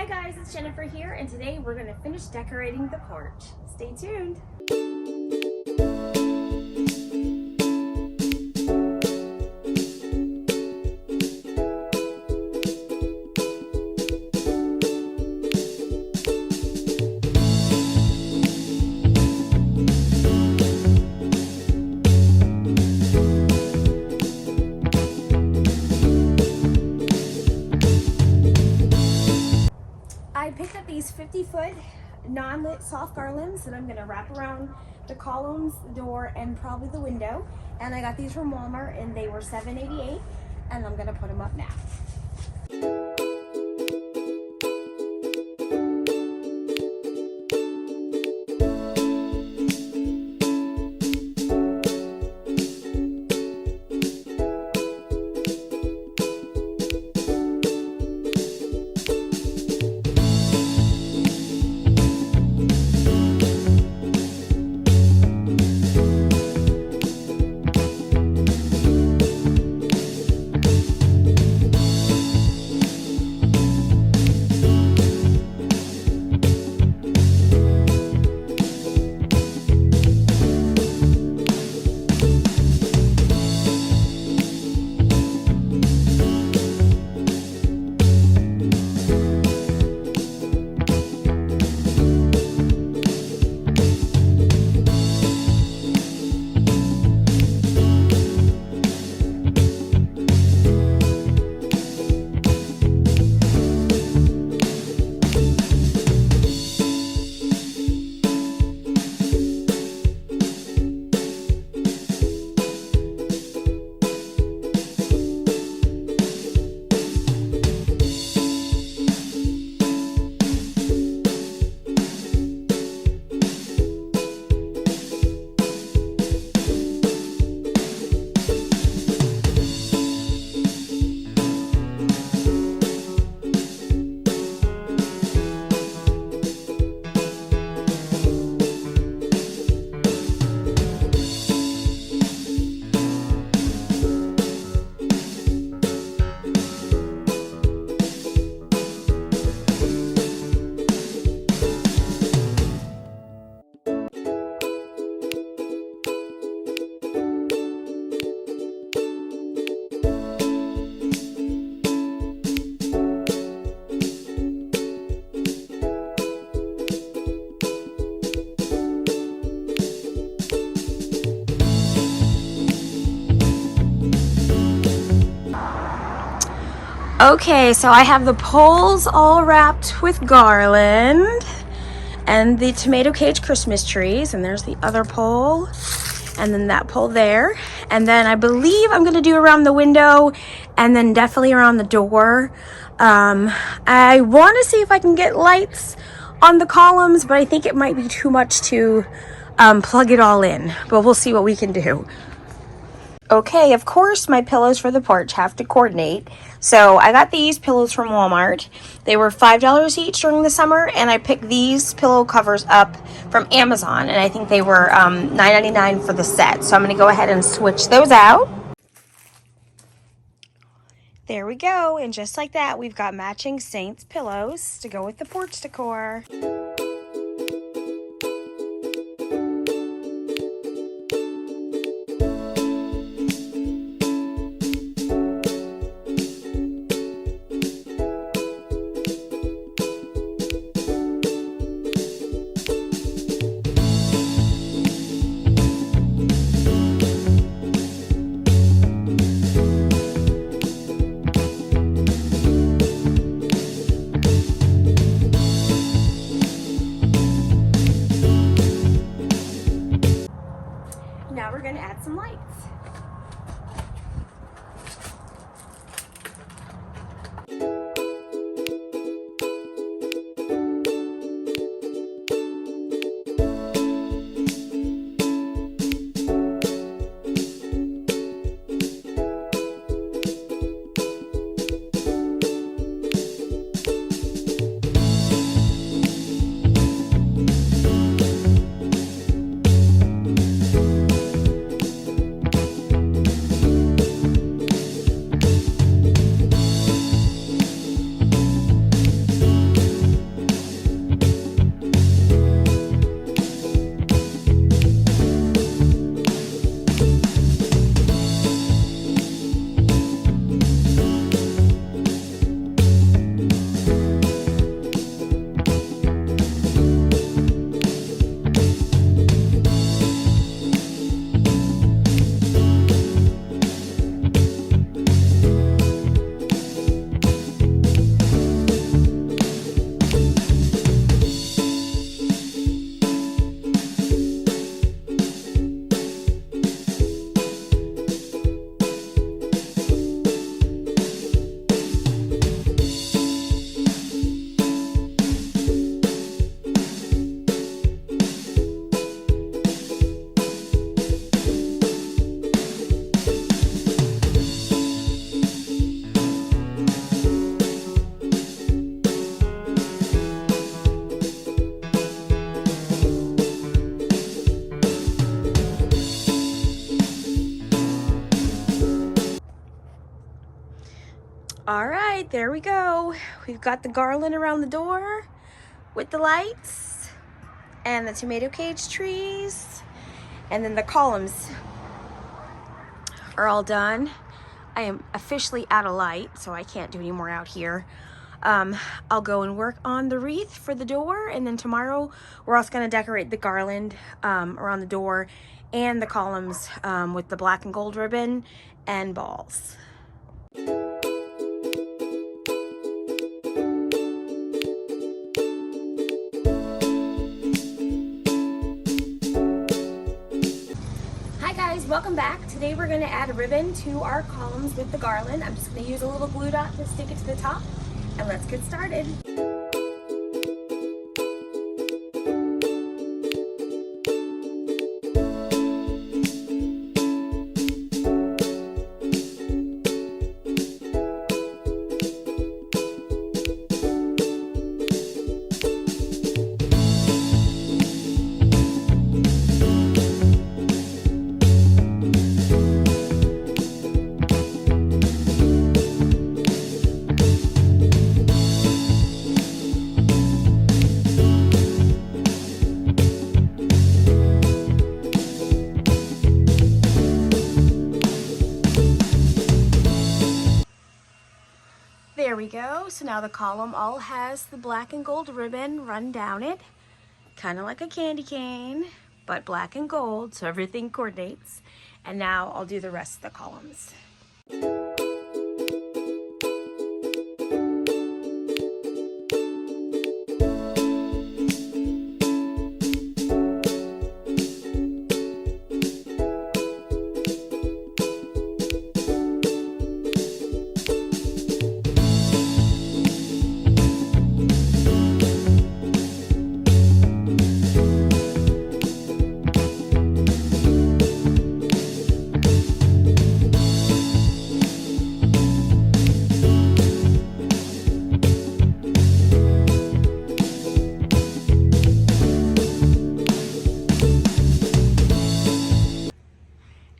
Hi guys, it's Jennifer here, and today we're going to finish decorating the porch. Stay tuned. I picked up these 50-foot non-lit soft garlands that I'm going to wrap around the columns, the door, and probably the window. And I got these from Walmart, and they were $7.88, and I'm going to put them up now. Okay, so I have the poles all wrapped with garland and the tomato cage Christmas trees, and there's the other pole and then that pole there, and then I believe I'm gonna do around the window and then definitely around the door. I want to see if I can get lights on the columns, but I think it might be too much to plug it all in, but we'll see what we can do. Okay, of course my pillows for the porch have to coordinate. So I got these pillows from Walmart. They were $5 each during the summer, and I picked these pillow covers up from Amazon, and I think they were $9.99 for the set. So I'm going to go ahead and switch those out. There we go, and just like that, we've got matching Saints pillows to go with the porch decor. All right, there we go. We've got the garland around the door with the lights and the tomato cage trees, and then the columns are all done. I am officially out of light, so I can't do any more out here. I'll go and work on the wreath for the door, and then tomorrow we're also going to decorate the garland around the door and the columns with the black and gold ribbon and balls. Hi guys, welcome back. Today we're going to add a ribbon to our columns with the garland. I'm just going to use a little glue dot to stick it to the top, and let's get started. There we go. So now the column all has the black and gold ribbon run down it, kind of like a candy cane, but black and gold, so everything coordinates. And now I'll do the rest of the columns.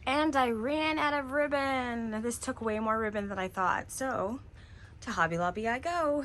And I ran out of ribbon. This took way more ribbon than I thought. So to Hobby Lobby I go.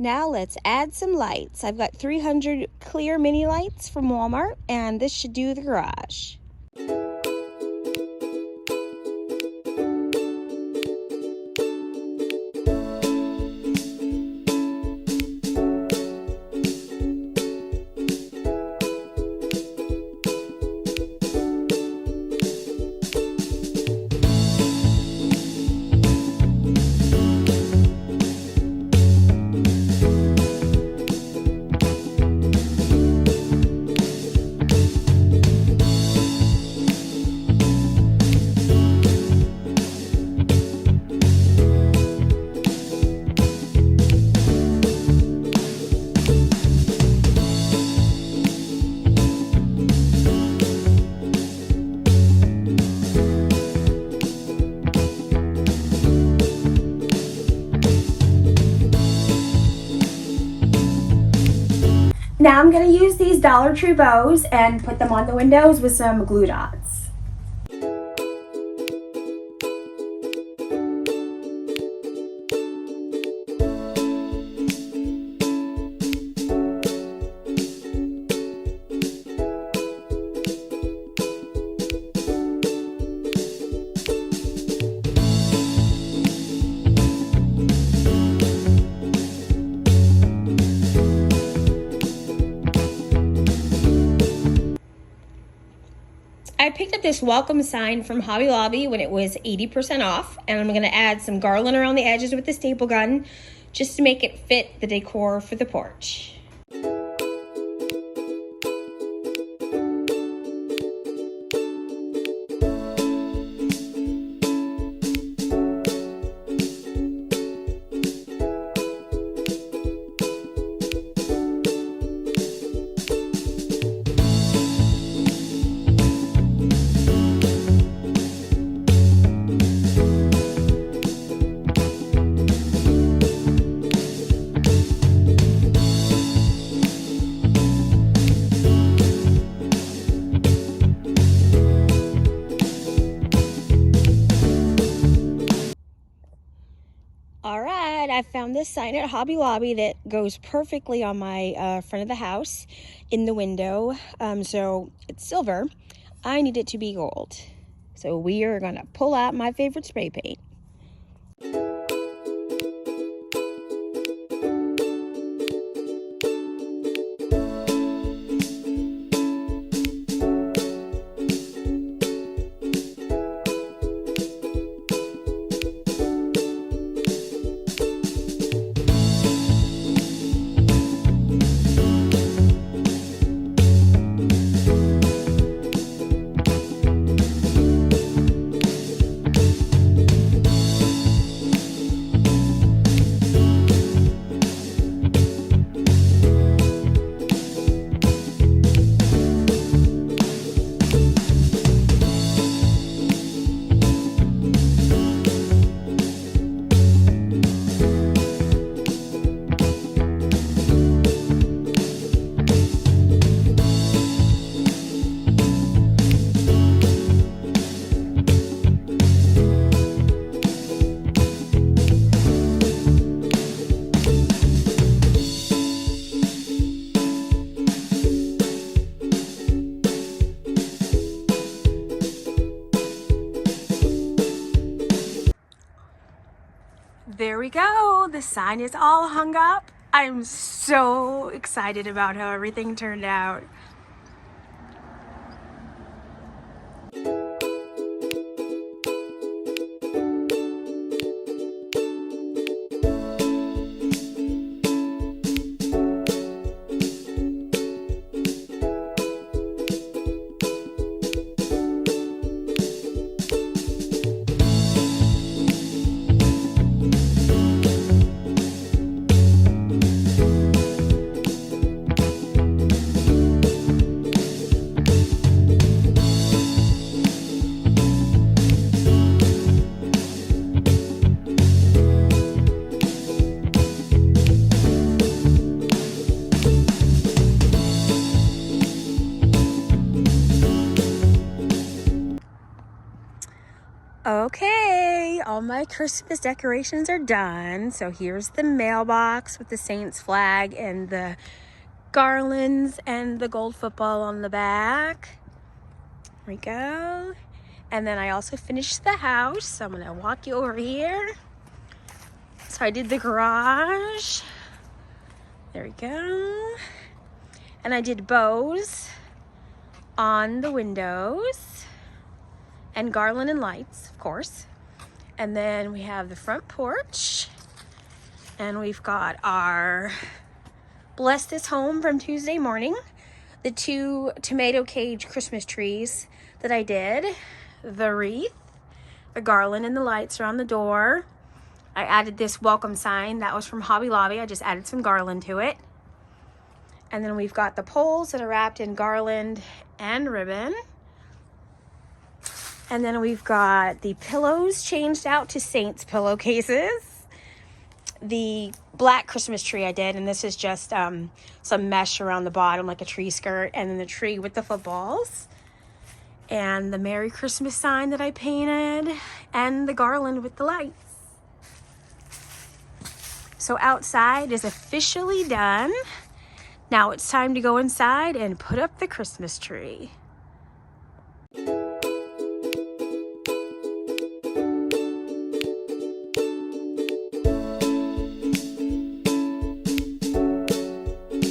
Now let's add some lights. I've got 300 clear mini lights from Walmart, and this should do the garage. Now I'm going to use these Dollar Tree bows and put them on the windows with some glue dots. I picked up this welcome sign from Hobby Lobby when it was 80% off, and I'm going to add some garland around the edges with the staple gun just to make it fit the decor for the porch. Alright, I found this sign at Hobby Lobby that goes perfectly on my front of the house in the window. So it's silver. I need it to be gold. So we are going to pull out my favorite spray paint. There we go. The sign is all hung up. I'm so excited about how everything turned out. Okay, all my Christmas decorations are done. So here's the mailbox with the Saints flag and the garlands and the gold football on the back. There we go. And then I also finished the house. So I'm gonna walk you over here. So I did the garage. There we go. And I did bows on the windows and garland and lights, of course. And then we have the front porch, and we've got our Bless This Home from Tuesday morning, the 2 tomato cage Christmas trees that I did, the wreath, the garland and the lights around the door. I added this welcome sign that was from Hobby Lobby. I just added some garland to it. And then we've got the poles that are wrapped in garland and ribbon. And then we've got the pillows changed out to Saints pillowcases. The black Christmas tree I did, and this is just some mesh around the bottom like a tree skirt, and then the tree with the footballs. And the Merry Christmas sign that I painted, and the garland with the lights. So outside is officially done. Now it's time to go inside and put up the Christmas tree.